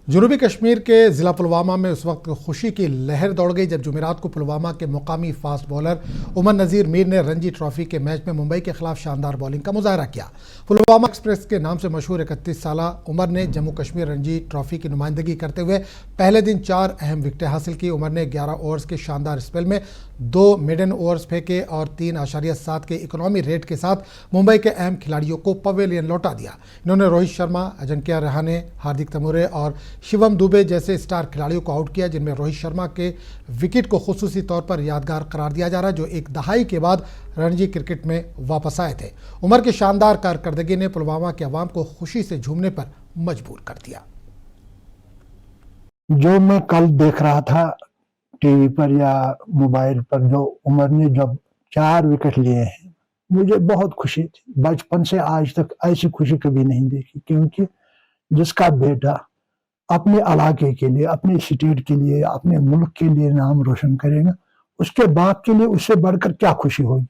जनूबी कश्मीर के ज़िला पुलवामा में उस वक्त खुशी की लहर दौड़ गई जब जुमेरात को पुलवामा के मुकामी फास्ट बॉलर उमर नज़ीर मीर ने रणजी ट्रॉफी के मैच में मुंबई के खिलाफ शानदार बॉलिंग का मुजाहरा किया। पुलवामा एक्सप्रेस के नाम से मशहूर 31 साला उमर ने जम्मू कश्मीर रणजी ट्रॉफी की नुमाइंदगी करते हुए पहले दिन 4 अहम विकेटें हासिल की। उमर ने 11 ओवर्स के शानदार स्पेल में 2 मिडन ओवर्स फेंके और 3.7 के इकोनॉमी रेट के साथ मुंबई के अहम खिलाड़ियों को पवेलियन लौटा दिया। इन्होंने रोहित शर्मा, अजिंक्य रहाणे, हार्दिक तंबुरे और शिवम दुबे जैसे स्टार खिलाड़ियों को आउट किया, जिनमें रोहित शर्मा के विकेट को खुसूसी तौर पर यादगार करार दिया जा रहा है, जो एक दहाई के बाद रणजी क्रिकेट में वापस आए थे। उमर की शानदार कारकर्दगी ने पुलवामा के अवाम को खुशी से झूमने पर मजबूर कर दिया। जो मैं कल देख रहा था टीवी पर या मोबाइल पर, जो उमर ने जब 4 विकेट लिए हैं, मुझे बहुत खुशी थी। बचपन से आज तक ऐसी खुशी कभी नहीं देखी, क्योंकि जिसका बेटा अपने इलाके के लिए, अपने स्टेट के लिए, अपने मुल्क के लिए नाम रोशन करेगा, उसके बाप के लिए उससे बढ़कर क्या खुशी होगी।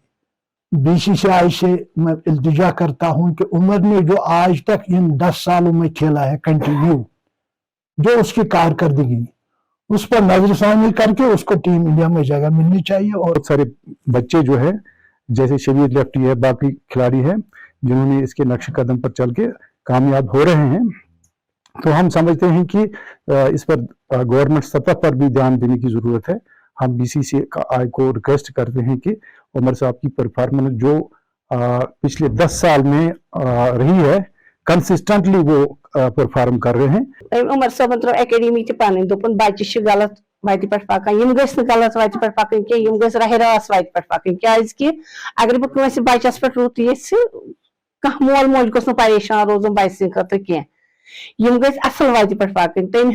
बीसीसीआई से मैं इल्तिजा करता हूं कि उमर ने जो आज तक इन 10 सालों में खेला है कंटिन्यू, जो उसकी कारकर्दगी, उस पर नजरसानी करके उसको टीम इंडिया में जगह मिलनी चाहिए। और बहुत सारे बच्चे जो है, जैसे शबीर लेफ्टी है, बाकी खिलाड़ी हैं जिन्होंने इसके नक्श कदम पर चल के कामयाब हो रहे हैं। तो हम समझते हैं कि इस पर गवर्नमेंट सतह पर भी ध्यान देने की जरूरत है। हम बीसीसीआई को रिक्वेस्ट करते हैं कि उमर साहब की परफॉर्मेंस जो पिछले 10 साल में रही है, कंसिस्टेंटली वो परफॉर्म कर रहे हैं। उमर साहब एकेडमी पानी दोपन बच्चे गलत वत पे पकान, गलत वत पे पकन कह राह रास वत पे पकन, क्या अगर बह बचस पे रुत ये कह मोल मोज गोस परेशान रोजन बच्चे खतर कह असल वत पे पकन।